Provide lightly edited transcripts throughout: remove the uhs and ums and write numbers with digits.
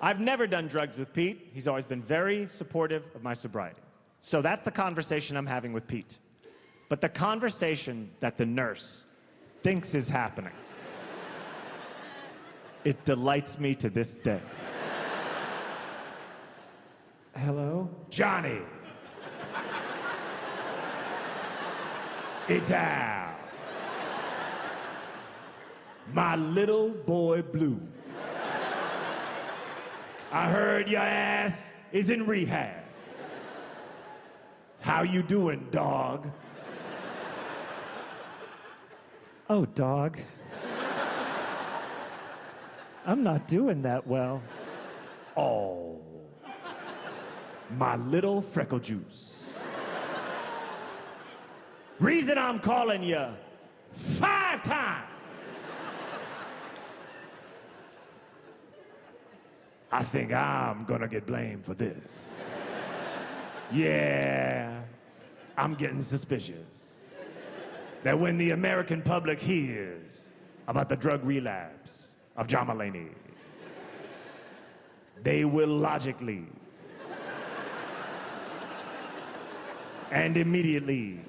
I've never done drugs with Pete. He's always been very supportive of my sobriety. So that's the conversation I'm having with Pete. But the conversation that the nurse thinks is happening, it delights me to this day. Hello? Johnny. It's Al. My little boy Blue. I heard your ass is in rehab. How you doing, dog? Oh, dog. I'm not doing that well. Oh, my little freckle juice. Reason I'm calling you 5 times. I think I'm gonna get blamed for this. Yeah, I'm getting suspicious that when the American public hears about the drug relapse of John Mulaney, they will logically and immediately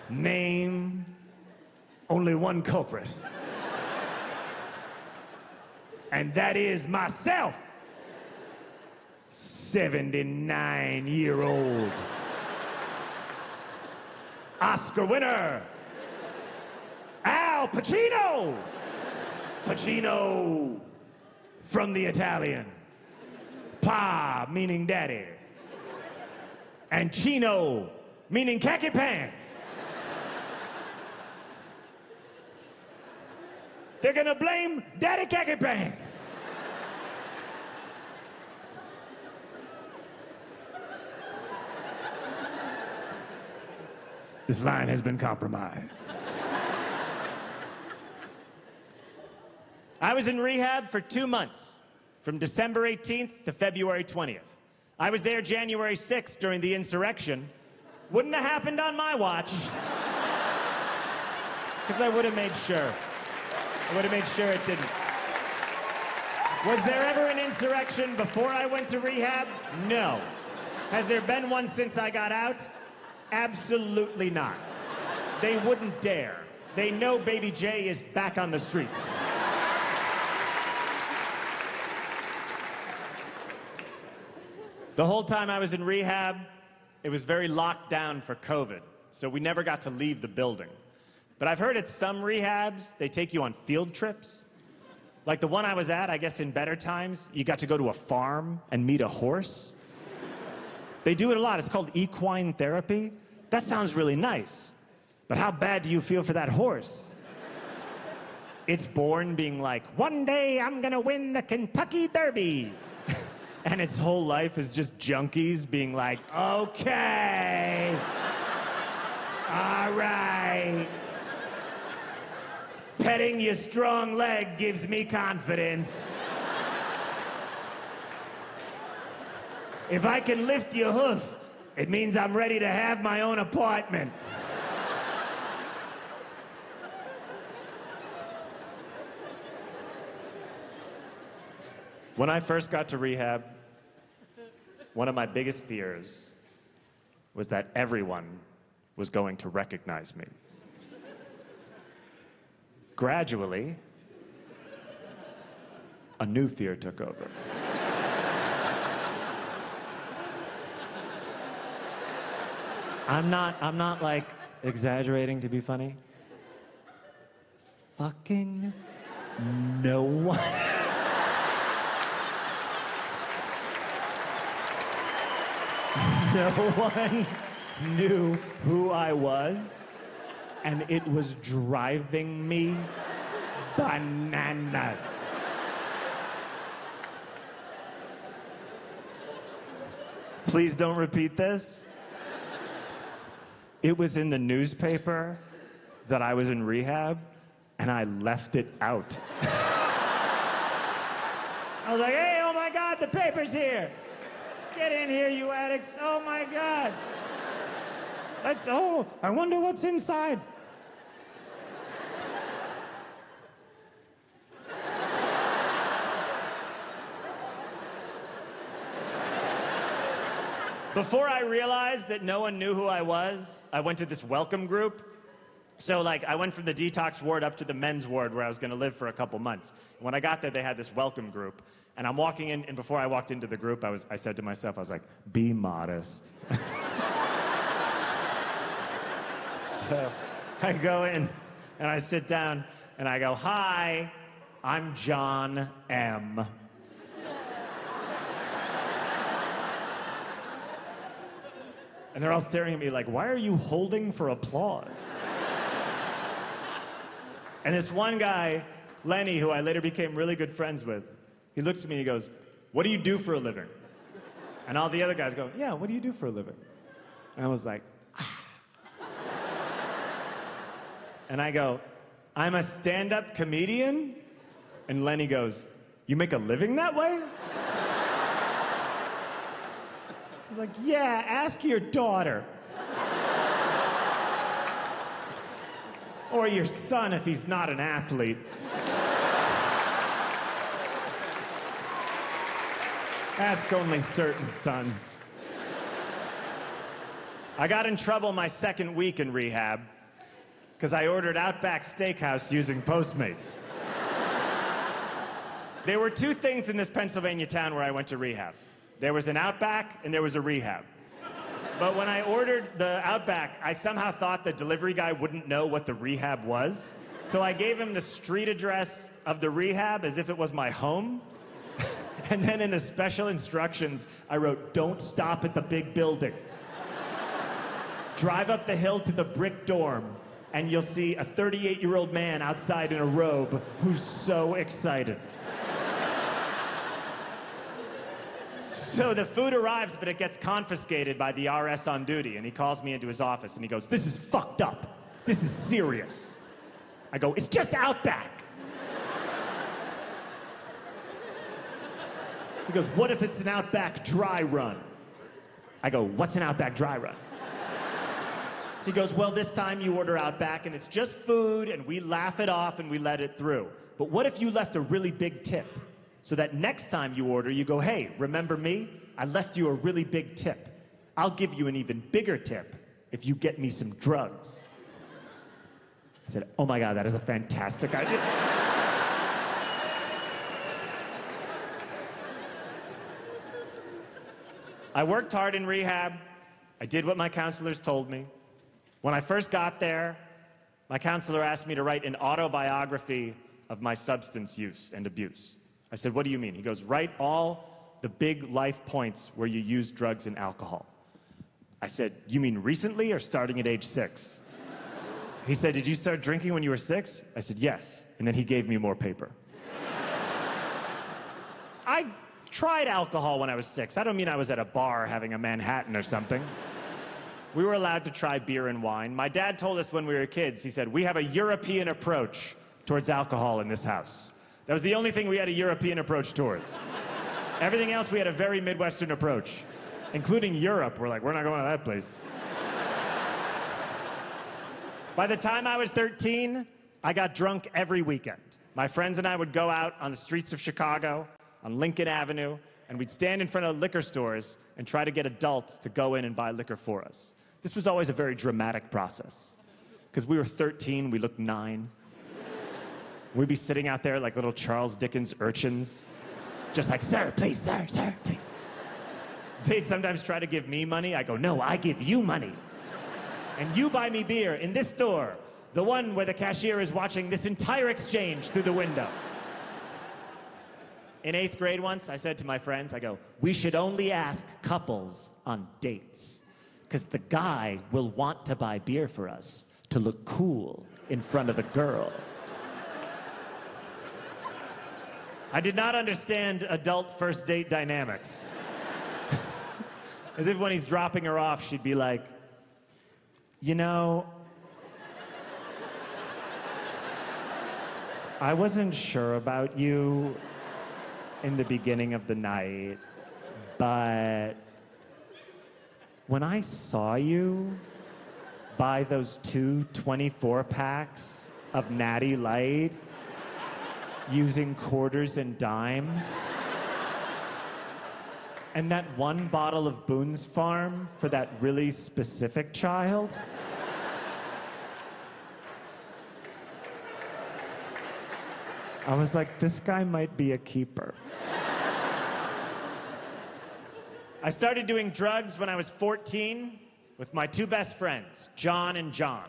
name only one culprit. And that is myself, 79-year-old Oscar winner, Al Pacino. Pacino from the Italian. Pa, meaning daddy. And chino, meaning khaki pants. They're gonna blame Daddy Khaki Pants. This line has been compromised. I was in rehab for 2 months, from December 18th to February 20th. I was there January 6th during the insurrection. Wouldn't have happened on my watch. Because I would have made sure. I would have made sure it didn't. Was there ever an insurrection before I went to rehab? No. Has there been one since I got out? Absolutely not. They wouldn't dare. They know Baby J is back on the streets. The whole time I was in rehab, it was very locked down for COVID, so we never got to leave the building. But I've heard at some rehabs, they take you on field trips. Like the one I was at, I guess in better times, you got to go to a farm and meet a horse. They do it a lot. It's called equine therapy. That sounds really nice. But how bad do you feel for that horse? It's born being like, one day I'm gonna win the Kentucky Derby. And its whole life is just junkies being like, okay, all right. Petting your strong leg gives me confidence. If I can lift your hoof, it means I'm ready to have my own apartment. When I first got to rehab, one of my biggest fears was that everyone was going to recognize me. Gradually, a new fear took over. I'm not like exaggerating to be funny. Fucking no one. No one knew who I was, and it was driving me bananas. Please don't repeat this. It was in the newspaper that I was in rehab, and I left it out. I was like, hey, oh my God, the paper's here. Get in here, you addicts. Oh my God. I wonder what's inside. Before I realized that no one knew who I was, I went to this welcome group. So, like, I went from the detox ward up to the men's ward where I was going to live for a couple months. When I got there, they had this welcome group. And I'm walking in, and before I walked into the group, I said to myself, I was like, be modest. So I go in, and I sit down, and I go, hi, I'm John M. And they're all staring at me like, why are you holding for applause? And this one guy, Lenny, who I later became really good friends with, he looks at me and he goes, what do you do for a living? And all the other guys go, yeah, what do you do for a living? And I was like, ah. And I go, I'm a stand-up comedian? And Lenny goes, you make a living that way? I was like, yeah, ask your daughter. Or your son if he's not an athlete. Ask only certain sons. I got in trouble my second week in rehab because I ordered Outback Steakhouse using Postmates. There were two things in this Pennsylvania town where I went to rehab. There was an Outback and there was a Rehab. But when I ordered the Outback, I somehow thought the delivery guy wouldn't know what the Rehab was. So I gave him the street address of the Rehab as if it was my home. And then in the special instructions, I wrote, don't stop at the big building. Drive up the hill to the brick dorm, and you'll see a 38-year-old man outside in a robe who's so excited. So the food arrives, but it gets confiscated by the RS on duty, and he calls me into his office, and he goes, this is fucked up. This is serious. I go, it's just Outback. He goes, what if it's an Outback dry run? I go, what's an Outback dry run? He goes, well, this time you order Outback, and it's just food, and we laugh it off, and we let it through. But what if you left a really big tip? So that next time you order, you go, hey, remember me? I left you a really big tip. I'll give you an even bigger tip if you get me some drugs. I said, oh my God, that is a fantastic idea. I worked hard in rehab. I did what my counselors told me. When I first got there, my counselor asked me to write an autobiography of my substance use and abuse. I said, what do you mean? He goes, write all the big life points where you use drugs and alcohol. I said, you mean recently or starting at age 6? He said, did you start drinking when you were 6? I said, yes. And then he gave me more paper. I tried alcohol when I was 6. I don't mean I was at a bar having a Manhattan or something. We were allowed to try beer and wine. My dad told us when we were kids, he said, we have a European approach towards alcohol in this house. That was the only thing we had a European approach towards. Everything else, we had a very Midwestern approach, including Europe. We're like, we're not going to that place. By the time I was 13, I got drunk every weekend. My friends and I would go out on the streets of Chicago, on Lincoln Avenue, and we'd stand in front of liquor stores and try to get adults to go in and buy liquor for us. This was always a very dramatic process. Because we were 13, we looked 9. We'd be sitting out there like little Charles Dickens urchins, just like, sir, please, sir, please. They'd sometimes try to give me money. I go, no, I give you money. And you buy me beer in this store, the one where the cashier is watching this entire exchange through the window. In 8th grade once, I said to my friends, I go, we should only ask couples on dates, because the guy will want to buy beer for us to look cool in front of the girl. I did not understand adult first date dynamics. As if when he's dropping her off, she'd be like, you know, I wasn't sure about you in the beginning of the night, but when I saw you buy those 2 24-packs of Natty Light using quarters and dimes, And that one bottle of Boone's Farm for that really specific child? I was like, this guy might be a keeper. I started doing drugs when I was 14 with my two best friends, John and John.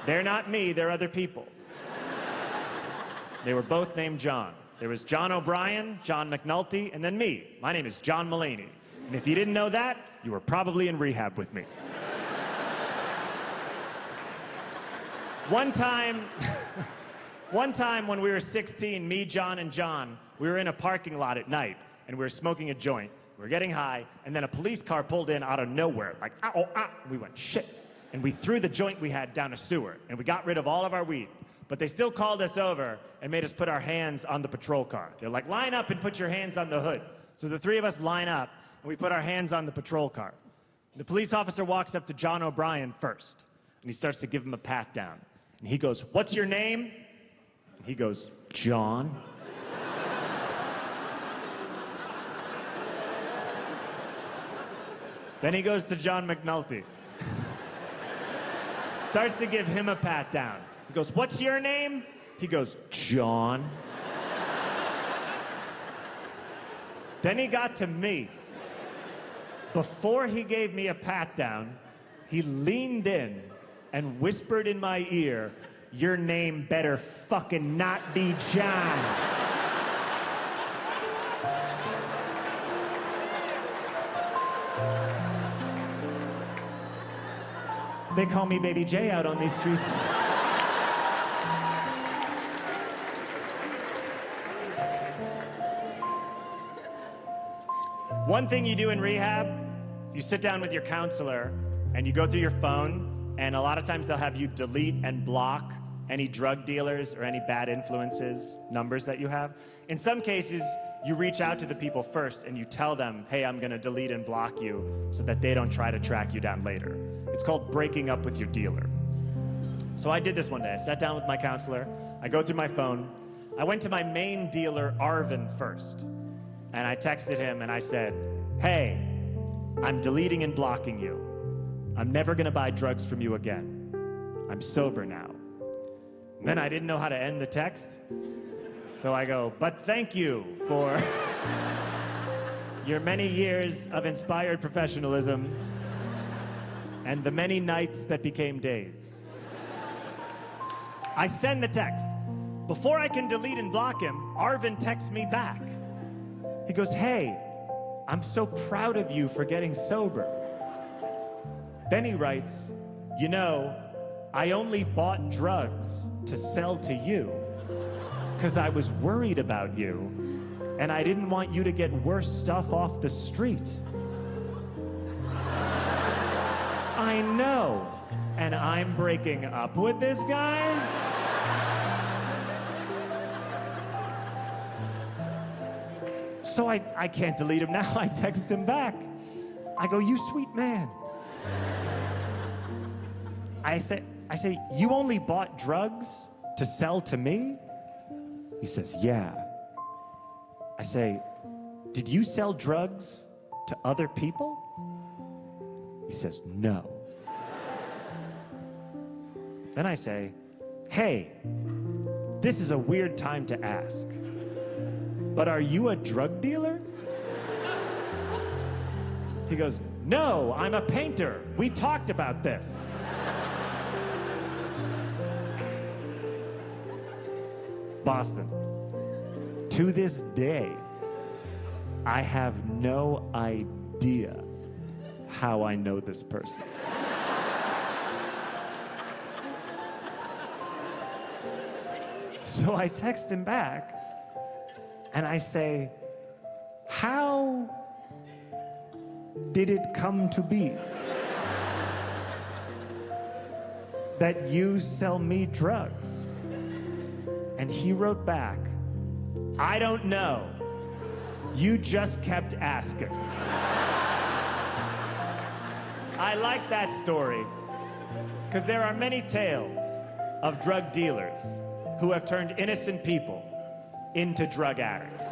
They're not me, they're other people. They were both named John. There was John O'Brien, John McNulty, and then me. My name is John Mulaney. And if you didn't know that, you were probably in rehab with me. One time when we were 16, me, John, and John, we were in a parking lot at night, and we were smoking a joint. We were getting high, and then a police car pulled in out of nowhere, like, ow, ow. We went, shit. And we threw the joint we had down a sewer, and we got rid of all of our weed. But they still called us over and made us put our hands on the patrol car. They're like, line up and put your hands on the hood. So the three of us line up, and we put our hands on the patrol car. The police officer walks up to John O'Brien first, and he starts to give him a pat down. And he goes, what's your name? And he goes, John. Then he goes to John McNulty. Starts to give him a pat down. He goes, what's your name? He goes, John. Then he got to me. Before he gave me a pat down, he leaned in and whispered in my ear, your name better fucking not be John. They call me Baby J out on these streets. One thing you do in rehab, you sit down with your counselor and you go through your phone, and a lot of times they'll have you delete and block any drug dealers or any bad influences, numbers that you have. In some cases, you reach out to the people first and you tell them, hey, I'm gonna delete and block you so that they don't try to track you down later. It's called breaking up with your dealer. So I did this one day. I sat down with my counselor, I go through my phone, I went to my main dealer, Arvin, first, and I texted him and I said, hey, I'm deleting and blocking you. I'm never gonna buy drugs from you again. I'm sober now. And then I didn't know how to end the text, so I go, but thank you for your many years of inspired professionalism and the many nights that became days. I send the text. Before I can delete and block him, Arvin texts me back. He goes, hey, I'm so proud of you for getting sober. Then he writes, you know, I only bought drugs to sell to you because I was worried about you and I didn't want you to get worse stuff off the street. I know, and I'm breaking up with this guy? So I can't delete him now. I text him back. I go, you sweet man. I say, you only bought drugs to sell to me? He says, yeah. I say, did you sell drugs to other people? He says, no. Then I say, hey, this is a weird time to ask, but are you a drug dealer? He goes, no, I'm a painter. We talked about this. Boston. To this day, I have no idea how I know this person. So I text him back and I say, how did it come to be that you sell me drugs? And he wrote back, I don't know. You just kept asking. I like that story because there are many tales of drug dealers who have turned innocent people into drug addicts.